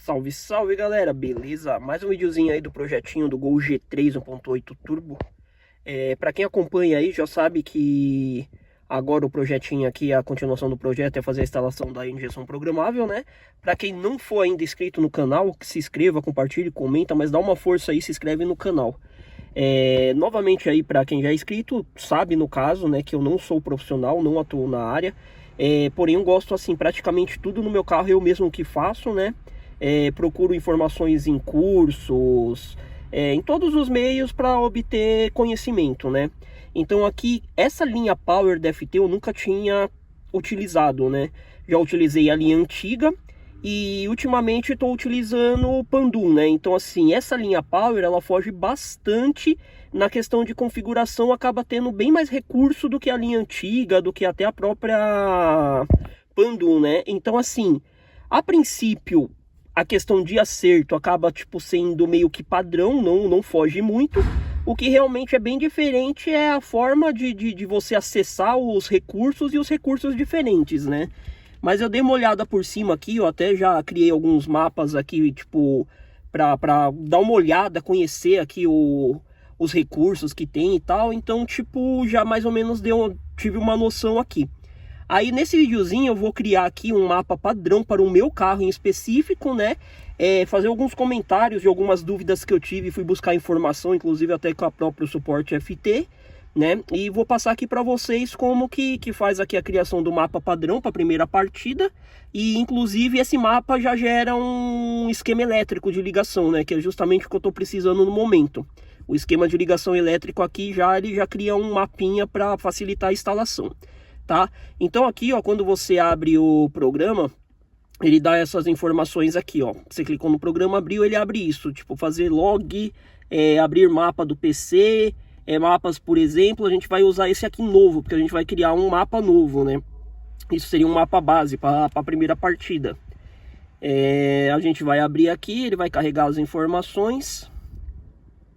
Salve, salve galera, beleza? Mais um videozinho aí do projetinho do Gol G3 1.8 Turbo. Para quem acompanha aí já sabe que agora o projetinho aqui, a continuação do projeto é fazer a instalação da injeção programável, né? Para quem não for ainda inscrito no canal, que se inscreva, compartilhe, comenta, mas dá uma força aí, se inscreve no canal. Novamente aí, para quem já é inscrito, sabe no caso, né, que eu não sou profissional, não atuo na área. Porém eu gosto assim, praticamente tudo no meu carro eu mesmo que faço, né? Procuro informações em cursos, em todos os meios para obter conhecimento, né? Então aqui, essa linha Power DFT eu nunca tinha utilizado, né? Já utilizei a linha antiga e ultimamente estou utilizando o Pandum, né? Então assim, essa linha Power ela foge bastante na questão de configuração, acaba tendo bem mais recurso do que a linha antiga, do que até a própria Pandum, né? Então assim, a princípio a questão de acerto acaba tipo sendo meio que padrão, não foge muito. O que realmente é bem diferente é a forma de você acessar os recursos e os recursos diferentes, né? Mas eu dei uma olhada por cima aqui, eu até já criei alguns mapas aqui, tipo, pra dar uma olhada, conhecer aqui os recursos que tem e tal. Então, tipo, já mais ou menos tive uma noção aqui. Aí nesse videozinho eu vou criar aqui um mapa padrão para o meu carro em específico, né? Fazer alguns comentários de algumas dúvidas que eu tive, fui buscar informação, inclusive até com a própria suporte FT, né? E vou passar aqui para vocês como que faz aqui a criação do mapa padrão para a primeira partida. E inclusive esse mapa já gera um esquema elétrico de ligação, né? Que é justamente o que eu estou precisando no momento. O esquema de ligação elétrico aqui ele já cria um mapinha para facilitar a instalação. Tá? Então aqui, ó, quando você abre o programa, ele dá essas informações aqui, ó. Você clicou no programa, abriu, ele abre isso, tipo fazer log, abrir mapa do PC, mapas, por exemplo, a gente vai usar esse aqui novo, porque a gente vai criar um mapa novo, né? Isso seria um mapa base para a primeira partida. A gente vai abrir aqui, ele vai carregar as informações.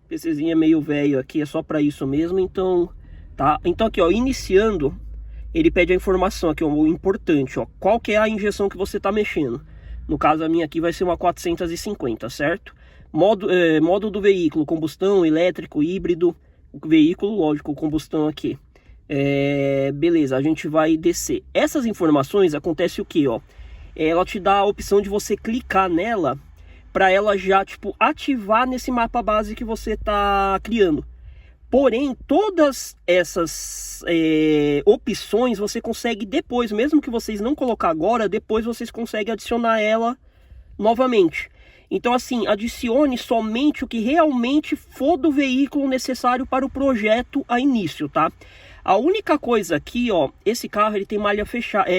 O PCzinho é meio velho aqui, é só para isso mesmo, então, tá? Então aqui, ó, iniciando, ele pede a informação aqui, ó, o importante, ó, qual que é a injeção que você está mexendo. No caso, a minha aqui vai ser uma 450, certo? Modo do veículo, combustão, elétrico, híbrido. O veículo, lógico, combustão aqui. Beleza, a gente vai descer. Essas informações, acontece o que, ó? Ela te dá a opção de você clicar nela para ela já, tipo, ativar nesse mapa base que você está criando. Porém, todas essas opções você consegue depois, mesmo que vocês não colocar agora, depois vocês conseguem adicionar ela novamente. Então assim, adicione somente o que realmente for do veículo necessário para o projeto a início, tá? A única coisa aqui, ó, esse carro ele tem malha fechada,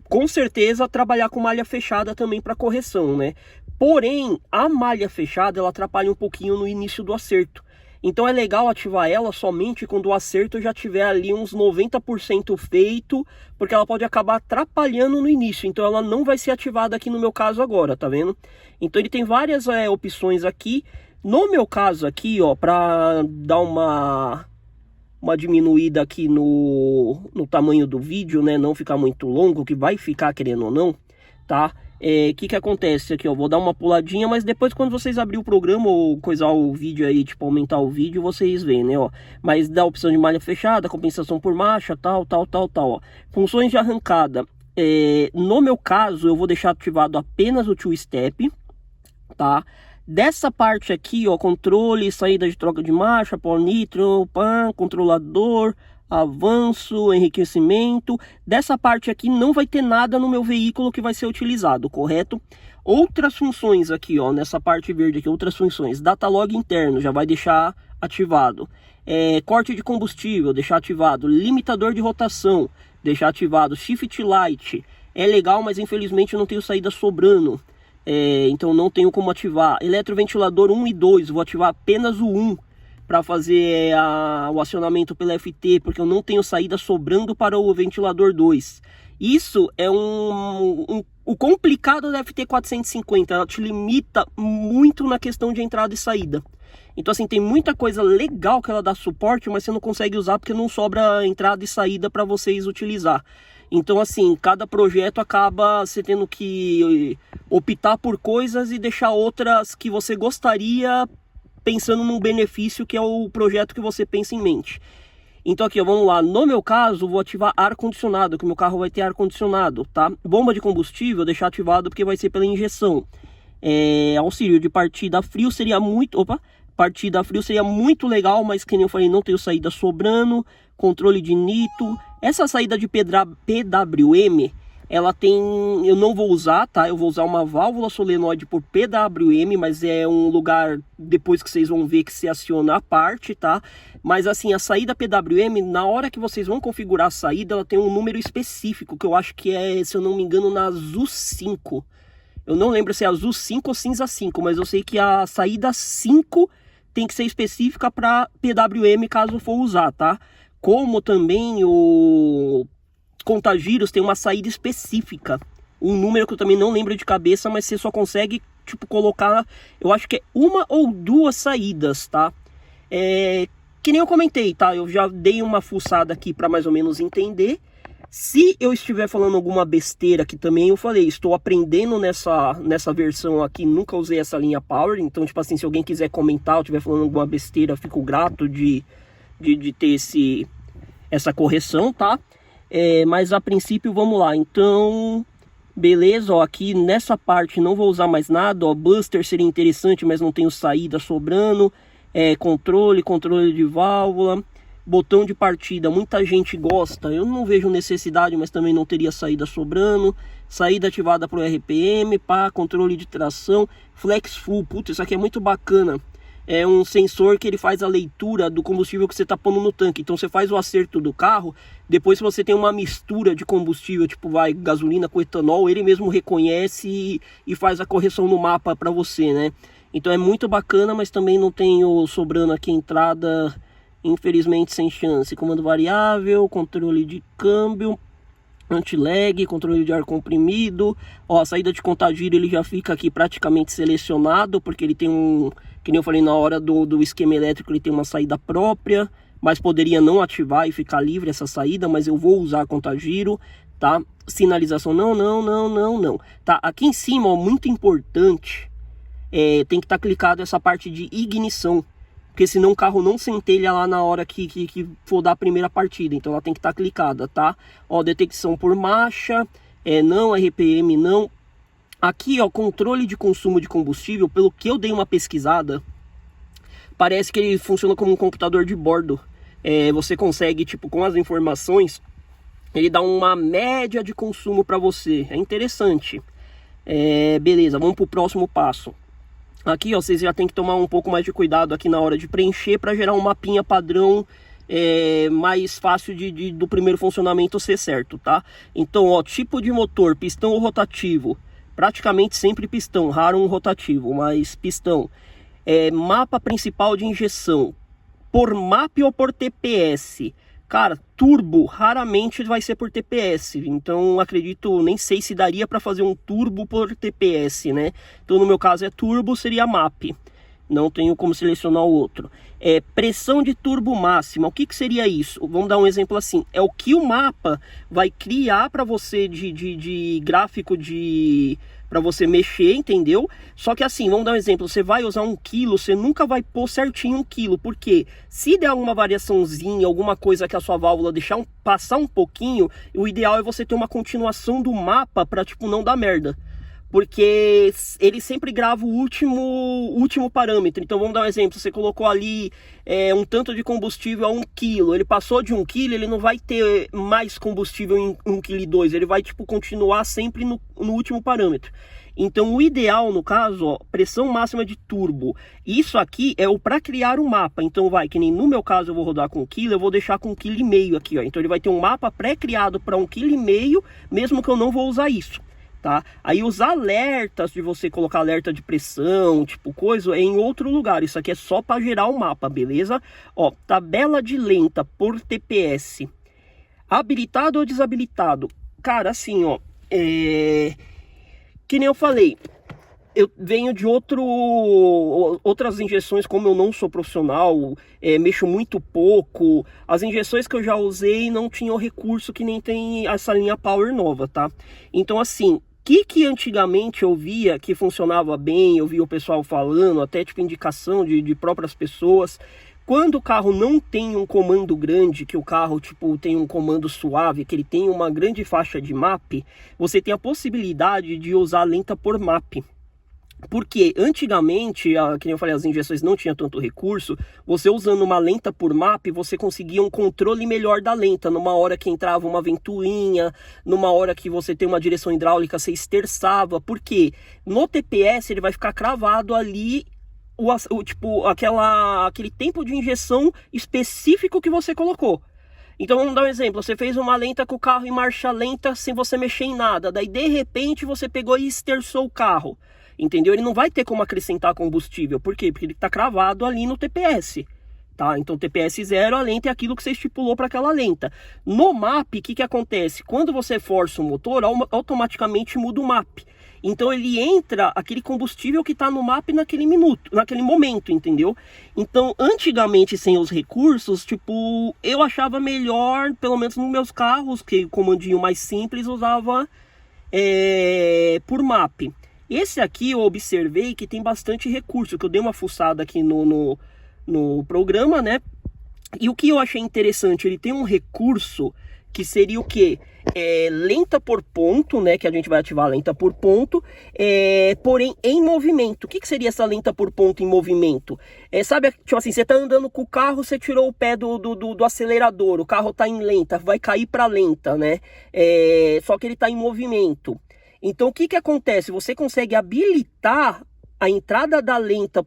com certeza trabalhar com malha fechada também para correção, né? Porém, a malha fechada ela atrapalha um pouquinho no início do acerto. Então é legal ativar ela somente quando o acerto já tiver ali uns 90% feito, porque ela pode acabar atrapalhando no início. Então ela não vai ser ativada aqui no meu caso agora, tá vendo? Então ele tem várias opções aqui. No meu caso aqui, ó, para dar uma diminuída aqui no tamanho do vídeo, né? Não ficar muito longo, que vai ficar querendo ou não, tá? Que acontece aqui, ó, vou dar uma puladinha, mas depois quando vocês abrir o programa ou coisar o vídeo aí, tipo aumentar o vídeo, vocês veem, né, ó, mas dá a opção de malha fechada, compensação por marcha, tal, ó. Funções de arrancada, no meu caso eu vou deixar ativado apenas o two step, tá? Dessa parte aqui, ó, controle, saída de troca de marcha, pó nitro, controlador, avanço, enriquecimento. Dessa parte aqui não vai ter nada no meu veículo que vai ser utilizado, correto? Outras funções aqui, ó, nessa parte verde aqui, outras funções. Data log interno, já vai deixar ativado. Corte de combustível, deixar ativado. Limitador de rotação, deixar ativado. Shift light, é legal, mas infelizmente eu não tenho saída sobrando. Então não tenho como ativar. Eletroventilador 1 e 2, vou ativar apenas o 1 para fazer o acionamento pela FT, porque eu não tenho saída sobrando para o ventilador 2. Isso é o complicado da FT450, ela te limita muito na questão de entrada e saída. Então assim, tem muita coisa legal que ela dá suporte, mas você não consegue usar porque não sobra entrada e saída para vocês utilizar. Então, assim, cada projeto acaba você tendo que optar por coisas e deixar outras que você gostaria pensando num benefício que é o projeto que você pensa em mente. Então aqui, ó, vamos lá. No meu caso, vou ativar ar-condicionado, que o meu carro vai ter ar-condicionado, tá? Bomba de combustível, deixar ativado porque vai ser pela injeção. Auxílio de partida frio seria muito... Opa! Partida frio seria muito legal, mas que nem eu falei, não tenho saída sobrando. Controle de nitro. Essa saída de PWM, ela tem... Eu não vou usar, tá? Eu vou usar uma válvula solenoide por PWM, mas é um lugar, depois que vocês vão ver, que se aciona a parte, tá? Mas assim, a saída PWM, na hora que vocês vão configurar a saída, ela tem um número específico, que eu acho que é, se eu não me engano, na Azul 5. Eu não lembro se é Azul 5 ou Cinza 5, mas eu sei que a saída 5 tem que ser específica para PWM, caso for usar, tá? Como também o Contagiros tem uma saída específica, um número que eu também não lembro de cabeça, mas você só consegue, tipo, colocar, eu acho que é uma ou duas saídas, tá? Que nem eu comentei, tá? Eu já dei uma fuçada aqui para mais ou menos entender. Se eu estiver falando alguma besteira aqui também, eu falei, estou aprendendo nessa versão aqui, nunca usei essa linha Power, então, tipo assim, se alguém quiser comentar ou estiver falando alguma besteira, eu fico grato de ter essa correção, tá? Mas a princípio, vamos lá. Então, beleza, ó, aqui nessa parte não vou usar mais nada, ó, Buster seria interessante, mas não tenho saída sobrando. Controle de válvula, botão de partida, muita gente gosta, eu não vejo necessidade, mas também não teria saída sobrando. Saída ativada para o RPM, controle de tração, Flex Full, putz, isso aqui é muito bacana. É um sensor que ele faz a leitura do combustível que você está pondo no tanque. Então você faz o acerto do carro, depois se você tem uma mistura de combustível, tipo gasolina com etanol, ele mesmo reconhece e faz a correção no mapa para você, né? Então é muito bacana, mas também não tenho sobrando aqui entrada, infelizmente sem chance. Comando variável, controle de câmbio, anti-lag, controle de ar comprimido. Ó, a saída de contagiro ele já fica aqui praticamente selecionado, porque ele tem que nem eu falei na hora do esquema elétrico, ele tem uma saída própria, mas poderia não ativar e ficar livre essa saída, mas eu vou usar contagiro, tá? Sinalização não. Tá, aqui em cima, ó, muito importante, tem que estar clicado essa parte de ignição, porque senão o carro não centelha lá na hora que for dar a primeira partida. Então ela tem que estar clicada, tá? Ó, detecção por marcha, não, RPM não. Aqui, ó, controle de consumo de combustível, pelo que eu dei uma pesquisada, parece que ele funciona como um computador de bordo. Você consegue, tipo, com as informações, ele dá uma média de consumo para você. É interessante. Beleza, vamos pro próximo passo. Aqui, ó, vocês já tem que tomar um pouco mais de cuidado aqui na hora de preencher para gerar um mapinha padrão mais fácil do primeiro funcionamento ser certo, tá? Então, ó, tipo de motor, pistão ou rotativo, praticamente sempre pistão, raro um rotativo, mas pistão. Mapa principal de injeção, por MAP ou por TPS? Cara, turbo raramente vai ser por TPS, então acredito, nem sei se daria para fazer um turbo por TPS, né? Então no meu caso é turbo, seria MAP, não tenho como selecionar o outro. Pressão de turbo máxima, o que seria isso? Vamos dar um exemplo assim, é o que o mapa vai criar para você de gráfico para você mexer, entendeu? Só que assim, vamos dar um exemplo, você vai usar 1 kg, você nunca vai pôr certinho 1 kg, porque se der alguma variaçãozinha, alguma coisa que a sua válvula passar um pouquinho, o ideal é você ter uma continuação do mapa para, tipo, não dar merda. Porque ele sempre grava o último parâmetro. Então vamos dar um exemplo, você colocou ali um tanto de combustível a 1 kg, ele passou de 1 kg, ele não vai ter mais combustível em 1,2 kg, ele vai, tipo, continuar sempre no último parâmetro. Então o ideal, no caso, ó, pressão máxima de turbo, isso aqui é o para criar um mapa. Então que nem no meu caso eu vou rodar com 1 kg, eu vou deixar com 1,5 kg aqui, ó. Então ele vai ter um mapa pré-criado para 1,5 kg, mesmo que eu não vou usar isso. Tá? Aí os alertas de você colocar alerta de pressão, tipo coisa, é em outro lugar. Isso aqui é só para gerar o mapa, beleza? Ó, tabela de lenta por TPS. Habilitado ou desabilitado? Cara, assim, ó, que nem eu falei, eu venho de outras injeções, como eu não sou profissional, mexo muito pouco. As injeções que eu já usei não tinham recurso que nem tem essa linha Power nova, tá? Então, assim, que antigamente eu via que funcionava bem, eu via o pessoal falando, até tipo indicação de próprias pessoas. Quando o carro não tem um comando grande, que o carro tipo tem um comando suave, que ele tem uma grande faixa de MAP, você tem a possibilidade de usar a lenta por MAP. Porque antigamente, que eu falei, as injeções não tinham tanto recurso, você usando uma lenta por MAP, você conseguia um controle melhor da lenta, numa hora que entrava uma ventoinha, numa hora que você tem uma direção hidráulica, você esterçava, porque no TPS ele vai ficar cravado ali, aquele tempo de injeção específico que você colocou. Então vamos dar um exemplo, você fez uma lenta com o carro em marcha lenta sem você mexer em nada, daí de repente você pegou e esterçou o carro. Entendeu? Ele não vai ter como acrescentar combustível. Por quê? Porque ele está cravado ali no TPS. Tá? Então TPS 0, a lenta é aquilo que você estipulou para aquela lenta. No MAP, o que acontece? Quando você força o motor, automaticamente muda o MAP. Então ele entra aquele combustível que está no MAP naquele momento, entendeu? Então, antigamente, sem os recursos, tipo, eu achava melhor, pelo menos nos meus carros, que o comandinho mais simples usava por MAP. Esse aqui eu observei que tem bastante recurso, que eu dei uma fuçada aqui no programa, né? E o que eu achei interessante, ele tem um recurso que seria o quê? Lenta por ponto, né? Que a gente vai ativar a lenta por ponto, porém em movimento. O que seria essa lenta por ponto em movimento? Sabe, tipo assim, você tá andando com o carro, você tirou o pé do acelerador, o carro tá em lenta, vai cair para lenta, né? Só que ele tá em movimento. Então, o que acontece? Você consegue habilitar a entrada da lenta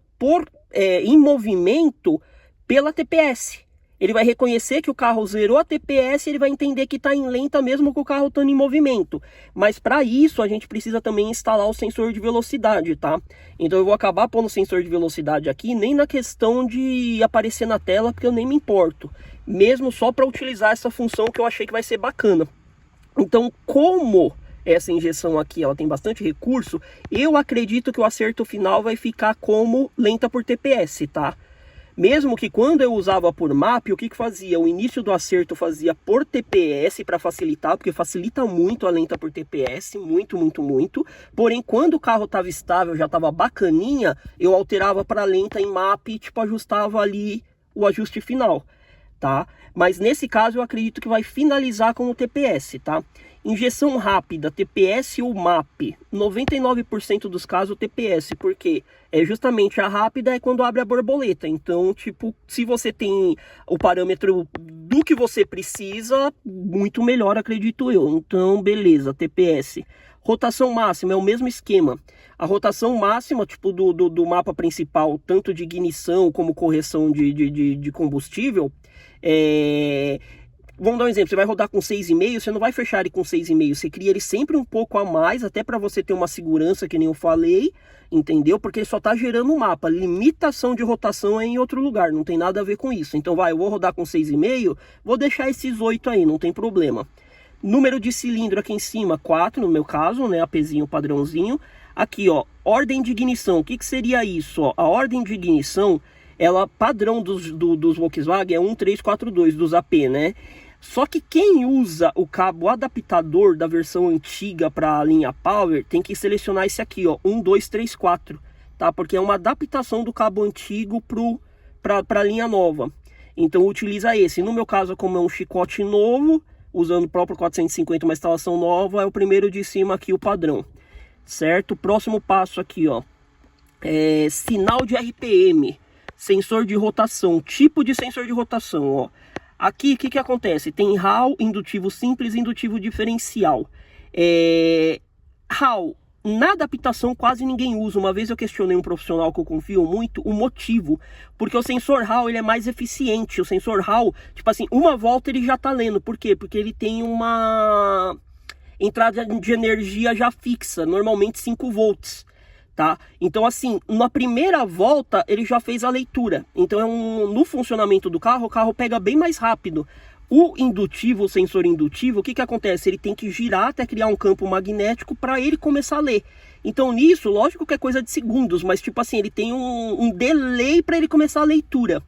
em movimento pela TPS. Ele vai reconhecer que o carro zerou a TPS e ele vai entender que está em lenta mesmo com o carro estando em movimento. Mas para isso, a gente precisa também instalar o sensor de velocidade, tá? Então, eu vou acabar pondo o sensor de velocidade aqui, nem na questão de aparecer na tela, porque eu nem me importo. Mesmo só para utilizar essa função que eu achei que vai ser bacana. Então, como essa injeção aqui ela tem bastante recurso, eu acredito que o acerto final vai ficar como lenta por TPS, tá? Mesmo que quando eu usava por MAP, o que fazia? O início do acerto fazia por TPS para facilitar, porque facilita muito a lenta por TPS, muito, muito, muito. Porém, quando o carro estava estável, já estava bacaninha, eu alterava para lenta em MAP e tipo, ajustava ali o ajuste final, tá? Mas nesse caso eu acredito que vai finalizar com o TPS, tá? Injeção rápida, TPS ou MAP, 99% dos casos TPS, porque justamente a rápida é quando abre a borboleta. Então, tipo, se você tem o parâmetro do que você precisa, muito melhor, acredito eu. Então, beleza, TPS. Rotação máxima é o mesmo esquema. A rotação máxima, tipo, do mapa principal, tanto de ignição como correção de combustível, vamos dar um exemplo, você vai rodar com 6,5, você não vai fechar ele com 6,5, você cria ele sempre um pouco a mais, até para você ter uma segurança, que nem eu falei, entendeu? Porque ele só está gerando um mapa, limitação de rotação é em outro lugar, não tem nada a ver com isso. Então eu vou rodar com 6,5, vou deixar esses 8 aí, não tem problema. Número de cilindro aqui em cima, 4 no meu caso, né, APzinho padrãozinho. Aqui, ó, ordem de ignição, o que seria isso? Ó? A ordem de ignição, ela padrão dos Volkswagen é 1342, dos AP, né? Só que quem usa o cabo adaptador da versão antiga para a linha Power tem que selecionar esse aqui, ó, 1234, tá? Porque é uma adaptação do cabo antigo para a linha nova. Então utiliza esse. No meu caso, como é um chicote novo, usando o próprio 450, uma instalação nova, é o primeiro de cima aqui, o padrão. Certo? Próximo passo aqui, ó. Sinal de RPM, sensor de rotação, tipo de sensor de rotação, ó. Aqui, o que acontece? Tem Hall, indutivo simples e indutivo diferencial. Hall, na adaptação quase ninguém usa. Uma vez eu questionei um profissional que eu confio muito, o motivo. Porque o sensor Hall, ele é mais eficiente. O sensor Hall, tipo assim, uma volta ele já tá lendo. Por quê? Porque ele tem uma entrada de energia já fixa, normalmente 5 volts. Tá? Então assim, na primeira volta ele já fez a leitura. Então no funcionamento do carro, o carro pega bem mais rápido. O indutivo, o sensor indutivo, o que acontece? Ele tem que girar até criar um campo magnético para ele começar a ler. Então nisso, lógico que é coisa de segundos, mas tipo assim, ele tem um delay para ele começar a leitura.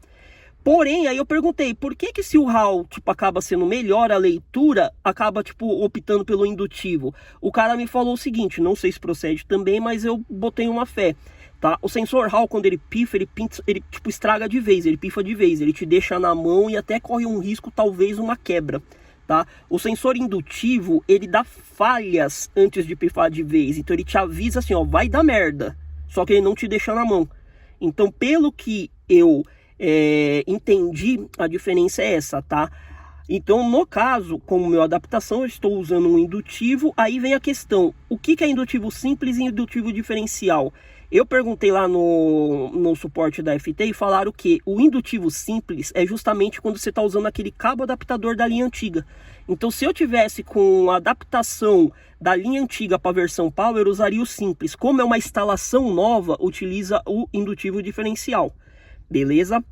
Porém, aí eu perguntei, por que se o RAW, tipo, acaba sendo melhor a leitura, acaba, tipo, optando pelo indutivo? O cara me falou o seguinte, não sei se procede também, mas eu botei uma fé, tá? O sensor RAW, quando ele pifa, ele tipo, estraga de vez, ele pifa de vez, ele te deixa na mão e até corre um risco, talvez, uma quebra, tá? O sensor indutivo, ele dá falhas antes de pifar de vez, então ele te avisa assim, ó, vai dar merda, só que ele não te deixa na mão. Então, pelo que eu entendi, a diferença é essa, tá? Então, no caso, como meu adaptação, eu estou usando um indutivo. Aí vem a questão, o que é indutivo simples e indutivo diferencial? Eu perguntei lá no suporte da FT e falaram que o indutivo simples é justamente quando você está usando aquele cabo adaptador da linha antiga. Então, se eu tivesse com a adaptação da linha antiga para a versão Power, eu usaria o simples. Como é uma instalação nova, utiliza o indutivo diferencial. Beleza?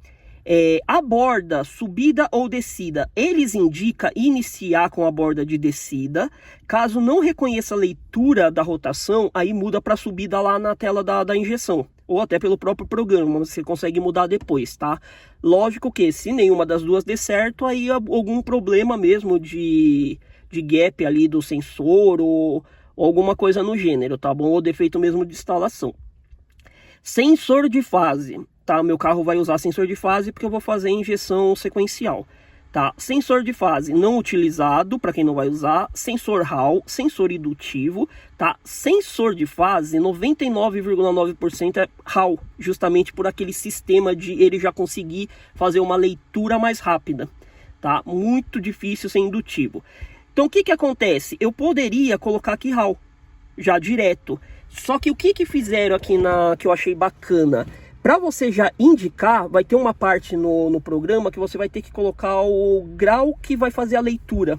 A borda, subida ou descida, eles indicam iniciar com a borda de descida. Caso não reconheça a leitura da rotação, aí muda para subida lá na tela da injeção. Ou até pelo próprio programa, você consegue mudar depois, tá? Lógico que se nenhuma das duas der certo, aí algum problema mesmo de gap ali do sensor ou alguma coisa no gênero, tá bom? Ou defeito mesmo de instalação. Sensor de fase. Tá, meu carro vai usar sensor de fase porque eu vou fazer injeção sequencial, tá? Sensor de fase não utilizado, para quem não vai usar. Sensor RAW, sensor indutivo, tá? Sensor de fase, 99,9% é RAW, justamente por aquele sistema de ele já conseguir fazer uma leitura mais rápida, tá? Muito difícil ser indutivo. Então o que acontece? Eu poderia colocar aqui RAW, já direto. Só que o que fizeram aqui que eu achei bacana? Para você já indicar, vai ter uma parte no programa que você vai ter que colocar o grau que vai fazer a leitura.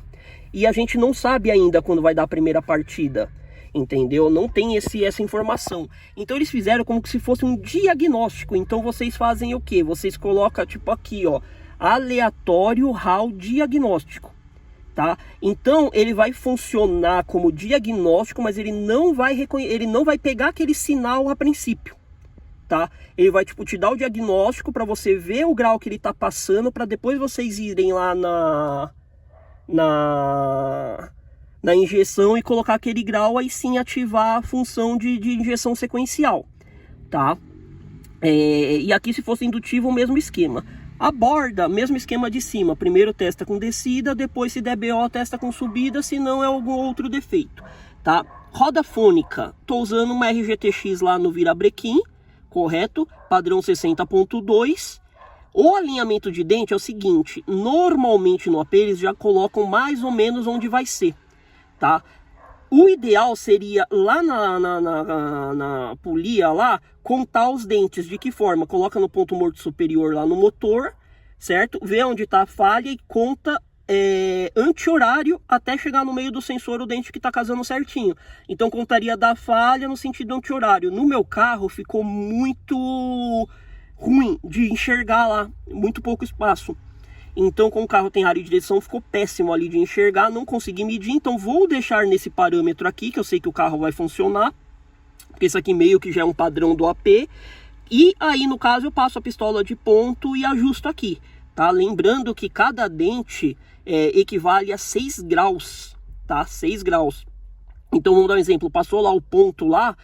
E a gente não sabe ainda quando vai dar a primeira partida, entendeu? Não tem essa informação. Então eles fizeram como se fosse um diagnóstico. Então vocês fazem o quê? Vocês colocam tipo aqui, ó, aleatório RAW diagnóstico. Tá? Então ele vai funcionar como diagnóstico, mas ele não vai pegar aquele sinal a princípio. Tá? Ele vai tipo te dar o diagnóstico para você ver o grau que ele tá passando, para depois vocês irem lá na injeção e colocar aquele grau, aí sim ativar a função de injeção sequencial, tá? E aqui, se fosse indutivo, o mesmo esquema. A borda, mesmo esquema de cima, primeiro testa com descida, depois se der BO testa com subida, se não é algum outro defeito, tá? Roda fônica, tô usando uma RGTX lá no virabrequim, correto? Padrão 60.2. O alinhamento de dente é o seguinte, normalmente no AP eles já colocam mais ou menos onde vai ser, tá? O ideal seria lá na polia lá, contar os dentes. De que forma? Coloca no ponto morto superior lá no motor, certo? Vê onde está a falha e conta anti-horário até chegar no meio do sensor o dente que está casando certinho. Então contaria da falha no sentido anti-horário. No meu carro ficou muito ruim de enxergar lá, muito pouco espaço. Então, como o carro tem área de direção, ficou péssimo ali de enxergar, não consegui medir. Então vou deixar nesse parâmetro aqui, que eu sei que o carro vai funcionar, porque isso aqui meio que já é um padrão do AP. E aí, no caso, eu passo a pistola de ponto e ajusto aqui, tá? Lembrando que cada dente equivale a 6 graus, tá? 6 graus. Então, vamos dar um exemplo. Passou lá o ponto lá,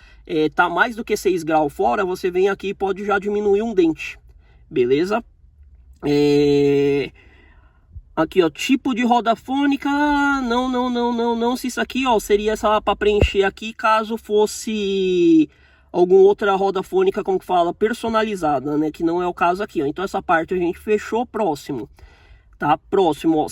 tá mais do que 6 graus fora, você vem aqui e pode já diminuir um dente, beleza? Aqui, ó, tipo de roda fônica, não, se isso aqui, ó, seria só para preencher aqui, caso fosse alguma outra roda fônica, como que fala, personalizada, né, que não é o caso aqui, ó. Então essa parte a gente fechou. Próximo, tá? Próximo, ó,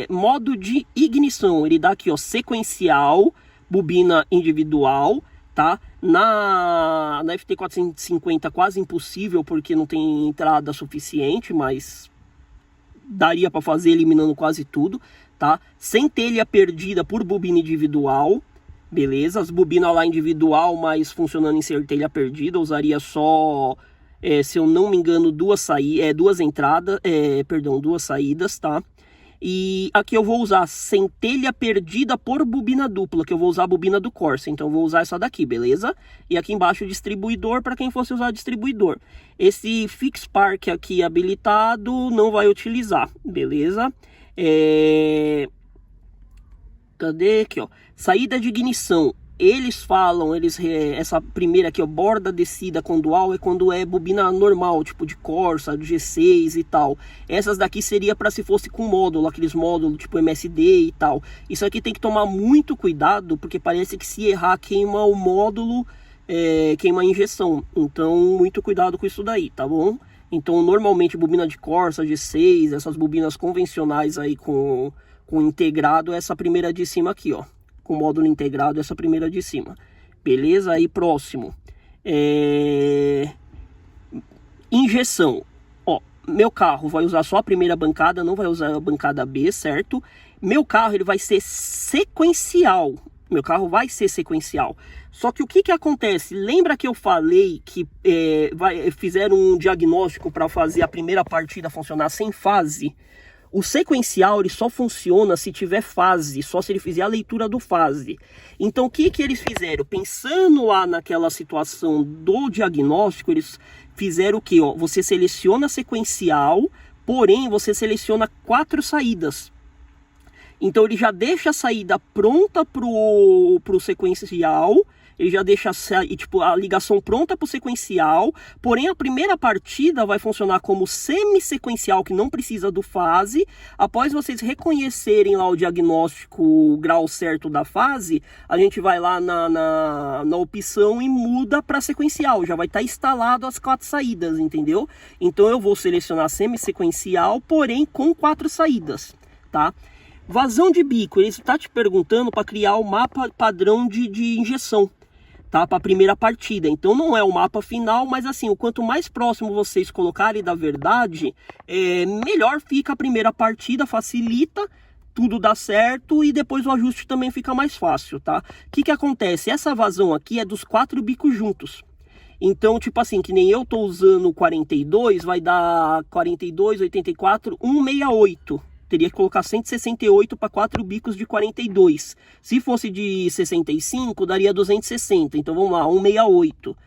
modo de ignição, ele dá aqui, ó, sequencial, bobina individual, tá? Na FT450 quase impossível, porque não tem entrada suficiente, mas daria para fazer eliminando quase tudo, tá? Sem telha perdida por bobina individual, beleza? As bobinas lá individual, mas funcionando em ser telha perdida, usaria só, se eu não me engano, duas saídas, tá? E aqui eu vou usar centelha perdida por bobina dupla, que eu vou usar a bobina do Corsa. Então eu vou usar essa daqui, beleza? E aqui embaixo o distribuidor, para quem fosse usar distribuidor. Esse FixPark aqui habilitado não vai utilizar, beleza? Cadê aqui, ó? Saída de ignição. Eles falam, essa primeira aqui, ó, borda descida com dual é quando é bobina normal, tipo de Corsa, de G6 e tal. Essas daqui seria para se fosse com módulo, aqueles módulos tipo MSD e tal. Isso aqui tem que tomar muito cuidado, porque parece que se errar queima o módulo, queima a injeção. Então, muito cuidado com isso daí, tá bom? Então, normalmente bobina de Corsa, G6, essas bobinas convencionais aí com integrado, essa primeira de cima aqui, ó. Com módulo integrado, essa primeira de cima. Beleza? Aí próximo. Injeção. Ó, meu carro vai usar só a primeira bancada, não vai usar a bancada B, certo? Meu carro ele vai ser sequencial. Meu carro vai ser sequencial. Só que o que acontece? Lembra que eu falei que fizeram um diagnóstico para fazer a primeira partida funcionar sem fase? O sequencial ele só funciona se tiver fase, só se ele fizer a leitura do fase. Então o que eles fizeram? Pensando lá naquela situação do diagnóstico, eles fizeram o que? Você seleciona sequencial, porém você seleciona 4 saídas. Então ele já deixa a saída pronta pro sequencial, ele já deixa tipo, a ligação pronta para o sequencial, porém a primeira partida vai funcionar como semi-sequencial, que não precisa do fase. Após vocês reconhecerem lá o diagnóstico, o grau certo da fase, a gente vai lá na opção e muda para sequencial, já vai estar instalado as 4 saídas, entendeu? Então eu vou selecionar semi-sequencial, porém com 4 saídas, tá? Vazão de bico, ele está te perguntando para criar o mapa padrão de injeção, tá? Para a primeira partida. Então não é o mapa final, mas assim, o quanto mais próximo vocês colocarem da verdade, melhor fica a primeira partida, facilita, tudo dá certo e depois o ajuste também fica mais fácil, tá? O que acontece? Essa vazão aqui é dos 4 bicos juntos. Então, tipo assim, que nem eu tô usando 42, vai dar 42, 84, 168. Teria que colocar 168 para 4 bicos de 42. Se fosse de 65, daria 260. Então vamos lá, 168.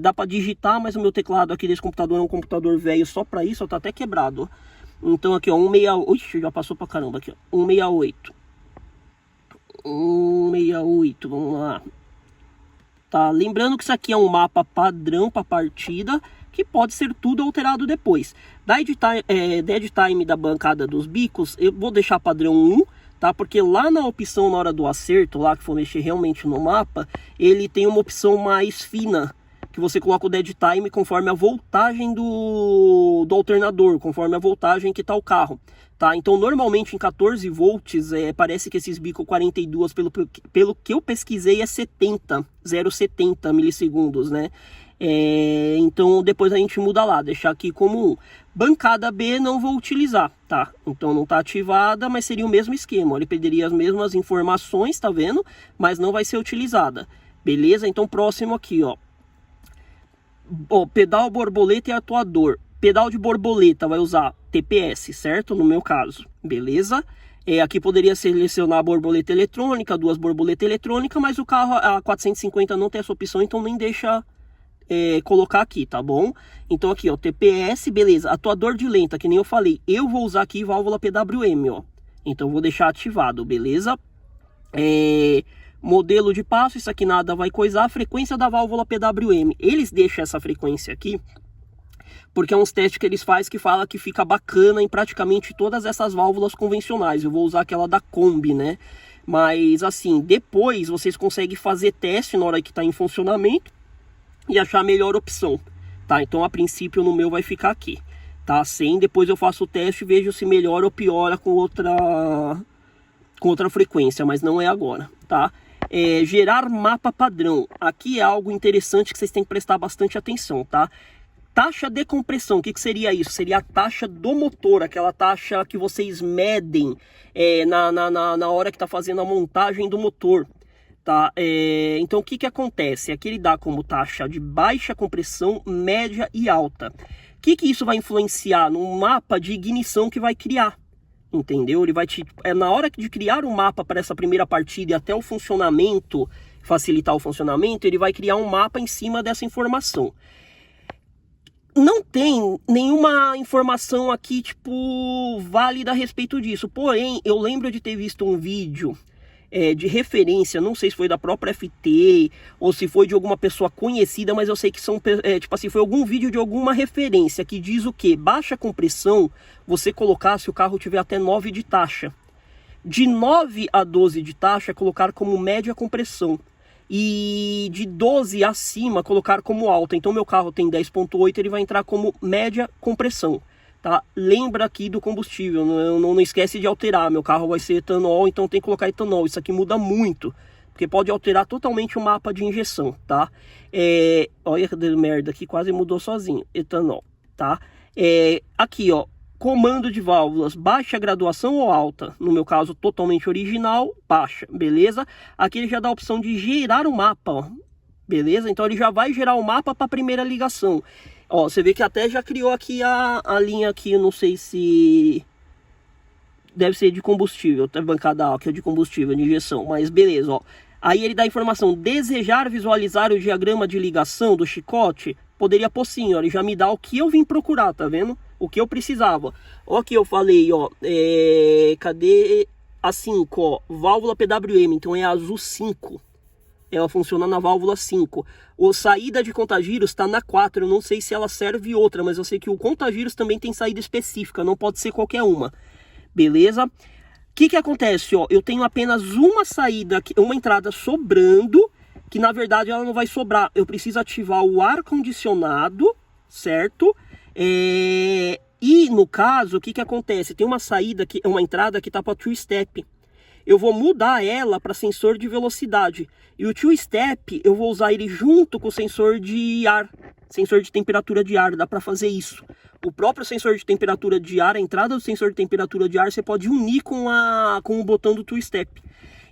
Dá para digitar, mas o meu teclado aqui desse computador é um computador velho só para isso, ó, tá até quebrado. Então aqui, ó, 168. Ixi, já passou pra caramba aqui, ó. 168. 168, vamos lá. Tá, lembrando que isso aqui é um mapa padrão para partida, que pode ser tudo alterado depois. Dead time da bancada dos bicos, eu vou deixar padrão 1, tá? Porque lá na opção, na hora do acerto, lá que for mexer realmente no mapa, ele tem uma opção mais fina, que você coloca o dead time conforme a voltagem do alternador, conforme a voltagem que tá o carro, tá? Então normalmente em 14 volts, parece que esses bicos 42, pelo que eu pesquisei, é 0,70 milissegundos, né? Então depois a gente muda lá, deixar aqui como 1. Bancada B não vou utilizar, tá? Então não tá ativada, mas seria o mesmo esquema. Ele perderia as mesmas informações, tá vendo? Mas não vai ser utilizada, beleza? Então próximo aqui, ó. Pedal, borboleta e atuador. Pedal de borboleta vai usar TPS, certo? No meu caso, beleza? Aqui poderia selecionar a borboleta eletrônica, 2 borboletas eletrônicas, mas o carro, a 450 não tem essa opção, então nem deixa colocar aqui, tá bom? Então aqui, ó, TPS, beleza. Atuador de lenta, que nem eu falei, eu vou usar aqui válvula PWM, ó. Então vou deixar ativado, beleza? Modelo de passo, isso aqui nada vai coisar. Frequência da válvula PWM, eles deixam essa frequência aqui porque é uns testes que eles fazem que fala que fica bacana em praticamente todas essas válvulas convencionais. Eu vou usar aquela da Kombi, né? Mas assim, depois vocês conseguem fazer teste na hora que está em funcionamento e achar a melhor opção, tá? Então a princípio no meu vai ficar aqui, tá? Sem, depois eu faço o teste e vejo se melhora ou piora com outra frequência, mas não é agora, tá? Gerar mapa padrão, aqui é algo interessante que vocês têm que prestar bastante atenção, tá? Taxa de compressão, o que seria isso? Seria a taxa do motor, aquela taxa que vocês medem na hora que está fazendo a montagem do motor, tá? Então o que acontece? Aqui ele dá como taxa de baixa compressão, média e alta. O que isso vai influenciar no mapa de ignição que vai criar? entendeu? Ele vai na hora de criar um mapa para essa primeira partida e até o funcionamento, facilitar o funcionamento, ele vai criar um mapa em cima dessa informação. Não tem nenhuma informação aqui, tipo, válida a respeito disso. Porém, eu lembro de ter visto um vídeo de referência, não sei se foi da própria FT ou se foi de alguma pessoa conhecida, mas eu sei que são, tipo assim, foi algum vídeo de alguma referência que diz o que? Baixa compressão, você colocar se o carro tiver até 9 de taxa. De 9 a 12 de taxa, colocar como média compressão. E de 12 acima colocar como alta. Então meu carro tem 10.8, ele vai entrar como média compressão, tá? Lembra aqui do combustível, não esquece de alterar. Meu carro vai ser etanol, então tem que colocar etanol. Isso aqui muda muito, porque pode alterar totalmente o mapa de injeção, tá? Olha que merda aqui, quase mudou sozinho. Etanol, tá? Aqui, ó, comando de válvulas, baixa graduação ou alta? No meu caso, totalmente original, baixa, beleza? Aqui ele já dá a opção de gerar o mapa, ó, beleza? Então ele já vai gerar o mapa para a primeira ligação. Ó, você vê que até já criou aqui a linha aqui, eu não sei se... deve ser de combustível, tá? Bancada A, que é de combustível, de injeção, mas beleza, ó. Aí ele dá a informação, desejar visualizar o diagrama de ligação do chicote? Poderia pôr sim, ó, ele já me dá o que eu vim procurar, tá vendo? O que eu precisava. Ó, aqui eu falei, ó, cadê a 5, ó, válvula PWM, então é a azul 5. Ela funciona na válvula 5. O saída de contagiros está na 4, eu não sei se ela serve outra, mas eu sei que o contagiros também tem saída específica, não pode ser qualquer uma. Beleza? O que acontece, ó, eu tenho apenas uma saída, uma entrada sobrando, que na verdade ela não vai sobrar. Eu preciso ativar o ar-condicionado, certo? E no caso, o que acontece? Tem uma saída, uma entrada que está para two step. Eu vou mudar ela para sensor de velocidade. E o two step, eu vou usar ele junto com o sensor de ar, sensor de temperatura de ar, dá para fazer isso. O próprio sensor de temperatura de ar, a entrada do sensor de temperatura de ar, você pode unir com o botão do two step.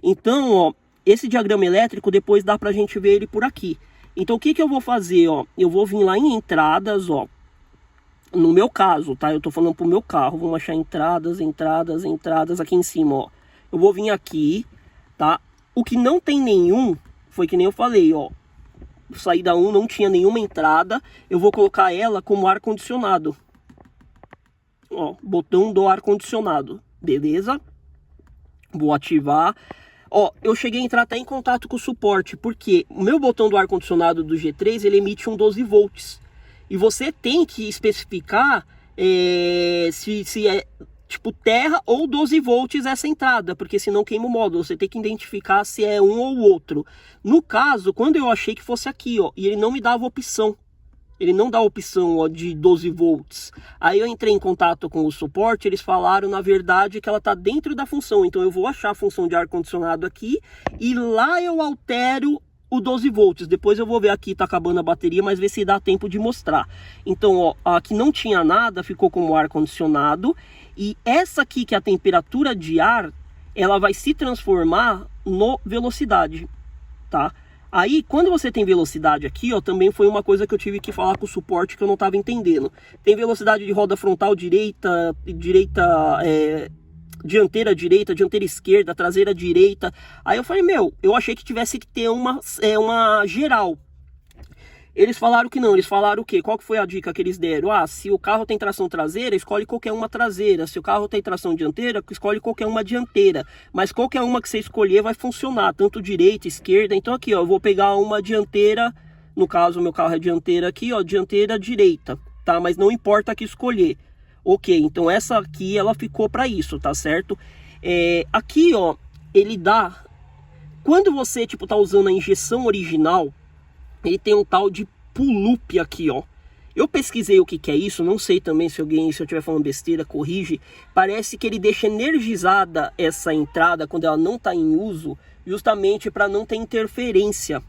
Então, ó, esse diagrama elétrico depois dá pra gente ver ele por aqui. Então o que eu vou fazer, ó? Eu vou vir lá em entradas, ó. No meu caso, tá? Eu tô falando pro meu carro. Vamos achar entradas aqui em cima, ó. Eu vou vir aqui, tá? O que não tem nenhum, foi que nem eu falei, ó. Saída 1 não tinha nenhuma entrada. Eu vou colocar ela como ar-condicionado. Ó, botão do ar-condicionado. Beleza? Vou ativar. Ó, eu cheguei a entrar até em contato com o suporte, porque o meu botão do ar-condicionado do G3, ele emite um 12 volts. E você tem que especificar se é tipo terra ou 12 volts essa entrada, porque senão queima o módulo. Você tem que identificar se é um ou outro. No caso, quando eu achei que fosse aqui, ó, e ele não me dava opção. Ele não dá opção, ó, de 12 volts. Aí eu entrei em contato com o suporte, eles falaram, na verdade, que ela está dentro da função. Então eu vou achar a função de ar-condicionado aqui e lá eu altero o 12 volts. Depois eu vou ver aqui, tá acabando a bateria, mas ver se dá tempo de mostrar. Então, ó, aqui não tinha nada, ficou como ar-condicionado. E essa aqui, que é a temperatura de ar, ela vai se transformar no velocidade, tá? Aí, quando você tem velocidade aqui, ó, também foi uma coisa que eu tive que falar com o suporte que eu não estava entendendo. Tem velocidade de roda frontal direita, dianteira direita, dianteira esquerda, traseira direita. Aí eu falei, meu, eu achei que tivesse que ter uma geral. Eles falaram que não, eles falaram o quê? Qual que foi a dica que eles deram? Ah, se o carro tem tração traseira, escolhe qualquer uma traseira. Se o carro tem tração dianteira, escolhe qualquer uma dianteira. Mas qualquer uma que você escolher vai funcionar, tanto direita, esquerda. Então aqui, ó, eu vou pegar uma dianteira, no caso o meu carro é dianteira aqui, ó, dianteira direita, tá? Mas não importa a que escolher. Ok, então essa aqui, ela ficou para isso, tá certo? Aqui, ó, ele dá... Quando você, tipo, tá usando a injeção original, ele tem um tal de pull-loop aqui, ó. Eu pesquisei o que é isso, não sei também se eu estiver falando besteira, corrige. Parece que ele deixa energizada essa entrada quando ela não está em uso, justamente para não ter interferência,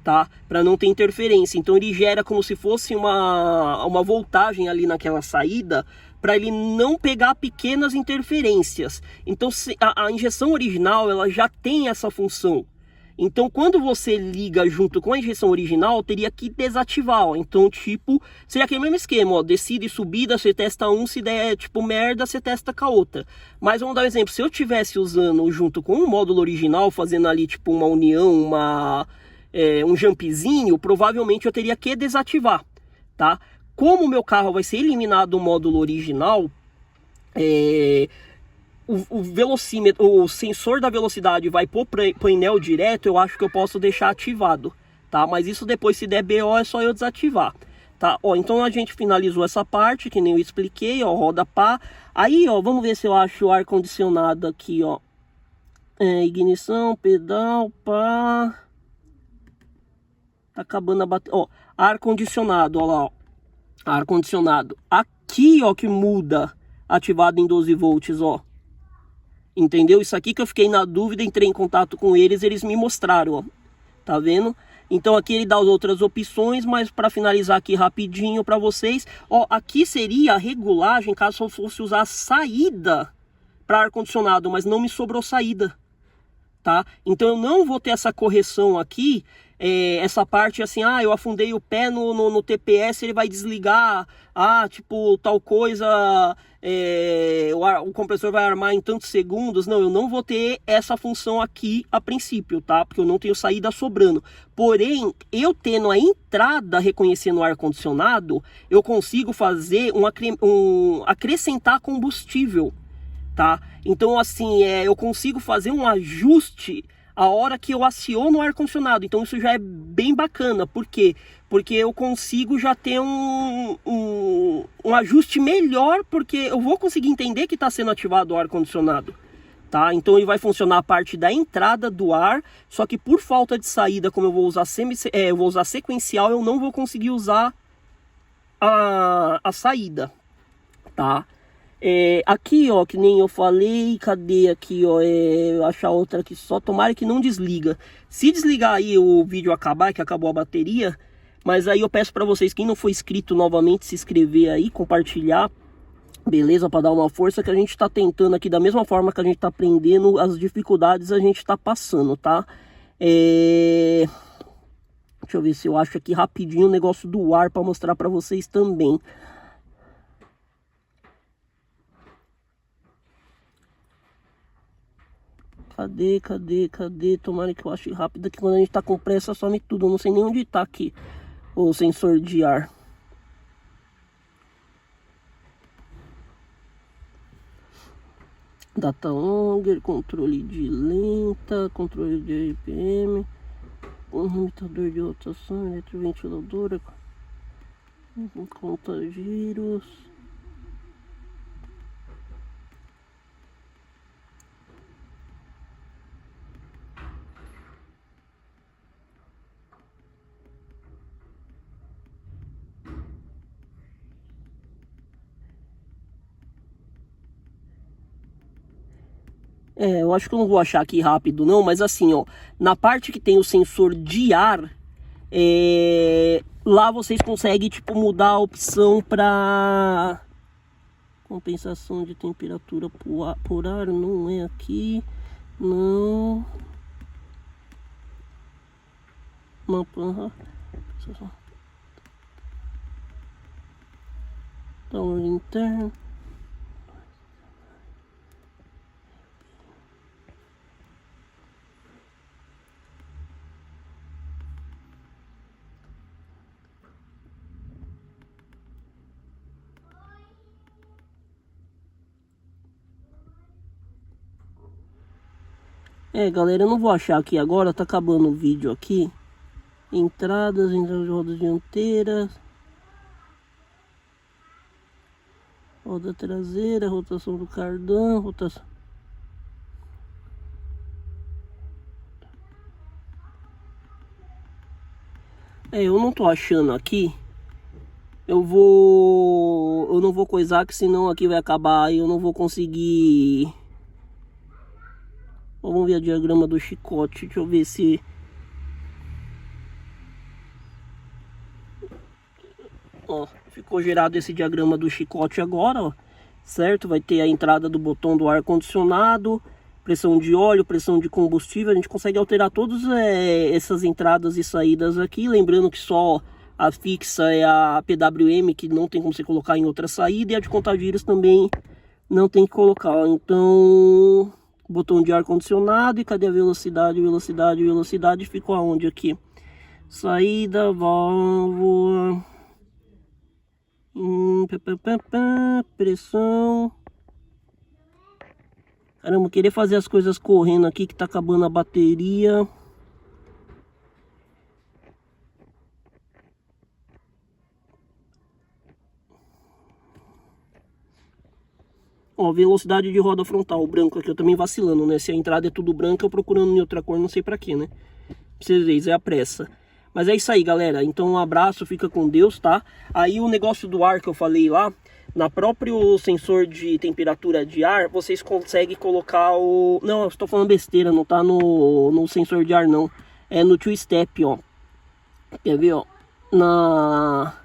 tá? Para não ter interferência. Então ele gera como se fosse uma voltagem ali naquela saída, para ele não pegar pequenas interferências. Então a injeção original, ela já tem essa função. Então, quando você liga junto com a injeção original, teria que desativar, ó. Então, tipo, seria aquele mesmo esquema, ó. Descida e subida, você testa um, se der, tipo, merda, você testa com a outra. Mas vamos dar um exemplo. Se eu tivesse usando junto com o módulo original, fazendo ali, tipo, uma união, um jumpzinho, provavelmente eu teria que desativar, tá? Como o meu carro vai ser eliminado do módulo original, o velocímetro, o sensor da velocidade vai pro painel direto, eu acho que eu posso deixar ativado, tá? Mas isso depois, se der BO, é só eu desativar, tá? Ó, então a gente finalizou essa parte, que nem eu expliquei, ó, roda pá. Aí, ó, vamos ver se eu acho o ar-condicionado aqui, ó. Ignição, pedal, pá. Tá acabando a bateria, ó, ar-condicionado, ó lá, ó. Ar-condicionado. Aqui, ó, que muda, ativado em 12 volts, ó. Entendeu? Isso aqui que eu fiquei na dúvida, entrei em contato com eles me mostraram, ó. Tá vendo? Então aqui ele dá as outras opções, mas para finalizar aqui rapidinho para vocês, ó, aqui seria a regulagem caso eu fosse usar a saída para ar-condicionado, mas não me sobrou saída, tá? Então eu não vou ter essa correção aqui, essa parte assim, eu afundei o pé no TPS, ele vai desligar, tipo, tal coisa, o compressor vai armar em tantos segundos. Não, eu não vou ter essa função aqui a princípio, tá? Porque eu não tenho saída sobrando. Porém, eu tendo a entrada reconhecendo o ar-condicionado, eu consigo fazer acrescentar combustível, tá? Então, assim, eu consigo fazer um ajuste a hora que eu aciono o ar-condicionado. Então isso já é bem bacana. Por quê? Porque eu consigo já ter um ajuste melhor, porque eu vou conseguir entender que está sendo ativado o ar-condicionado, tá? Então ele vai funcionar a parte da entrada do ar, só que por falta de saída, como eu vou usar eu vou usar sequencial, eu não vou conseguir usar a saída, tá? Aqui, ó, que nem eu falei, cadê aqui, ó, achar outra aqui só, tomara que não desliga. Se desligar aí o vídeo acabar, que acabou a bateria, mas aí eu peço pra vocês, quem não for inscrito novamente, se inscrever aí, compartilhar, beleza, pra dar uma força, que a gente tá tentando aqui, da mesma forma que a gente tá aprendendo, as dificuldades a gente tá passando, tá? Deixa eu ver se eu acho aqui rapidinho o negócio do ar pra mostrar pra vocês também. Cadê? Tomara que eu ache rápido, que quando a gente tá com pressa some tudo. Eu não sei nem onde tá aqui o sensor de ar. Data logger, controle de lenta, controle de RPM, limitador de rotação, eletroventiladora, conta giros. Eu acho que eu não vou achar aqui rápido não, mas assim, ó, na parte que tem o sensor de ar, lá vocês conseguem, tipo, mudar a opção para compensação de temperatura por ar, não é aqui, não. Mapa, calor interno. Galera, eu não vou achar aqui agora, tá acabando o vídeo aqui. Entradas de rodas dianteiras, roda traseira, rotação do cardan, rotação. Eu não tô achando aqui. Eu não vou coisar, que senão aqui vai acabar e eu não vou conseguir. Vamos ver o diagrama do chicote. Deixa eu ver se... Ó, ficou gerado esse diagrama do chicote agora, ó. Certo? Vai ter a entrada do botão do ar-condicionado. pressão de óleo, pressão de combustível. A gente consegue alterar todas essas entradas e saídas aqui, lembrando que só a fixa é a PWM, que não tem como você colocar em outra saída, e a de contagiros também não tem que colocar. Então, botão de ar condicionado, e cadê a velocidade, velocidade, velocidade, ficou aonde aqui? Saída, válvula, pressão. Caramba, querer fazer as coisas correndo aqui que tá acabando a bateria. Ó, velocidade de roda frontal, o branco aqui, eu também vacilando, né? Se a entrada é tudo branca, eu procurando em outra cor, não sei pra quê, né? Pra vocês verem, é a pressa. Mas é isso aí, galera. Então um abraço, fica com Deus, tá? Aí o negócio do ar que eu falei lá, na próprio sensor de temperatura de ar, vocês conseguem colocar o... Não, eu estou falando besteira, não tá no sensor de ar, não. É no two-step, ó. Quer ver, ó? Na...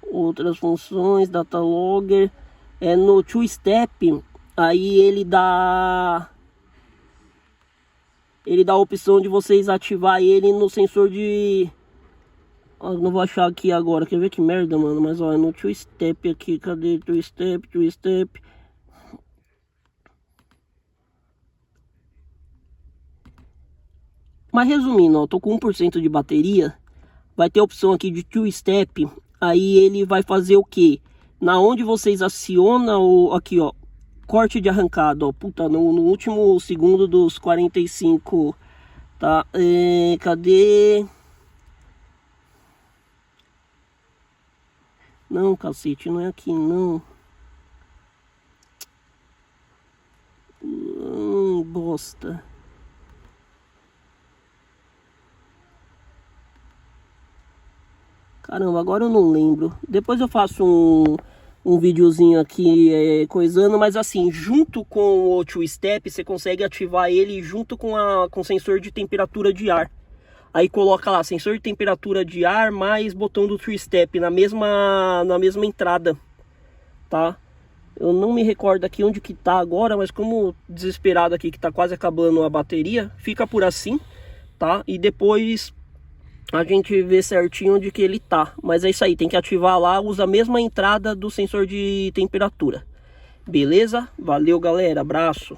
Outras funções, data logger. É no two-step, aí ele dá a opção de vocês ativar ele no sensor de... Ó, não vou achar aqui agora, quer ver que merda, mano? Mas ó, é no two-step aqui, cadê? Two-step, two-step. Mas resumindo, ó, tô com 1% de bateria. Vai ter a opção aqui de two-step. Aí ele vai fazer o que? Na onde vocês acionam o... Aqui, ó. Corte de arrancada, ó. Puta, no último segundo dos 45. Tá? Cadê? Não, cacete, não é aqui, não. Bosta. Caramba, agora eu não lembro. Depois eu faço um videozinho aqui coisando, mas assim, junto com o two-step, você consegue ativar ele junto com o sensor de temperatura de ar. Aí coloca lá, sensor de temperatura de ar mais botão do two-step na mesma entrada, tá? Eu não me recordo aqui onde que tá agora, mas como desesperado aqui que tá quase acabando a bateria, fica por assim, tá? E depois a gente vê certinho onde que ele tá. Mas é isso aí, tem que ativar lá, usa a mesma entrada do sensor de temperatura. Beleza? Valeu, galera, abraço.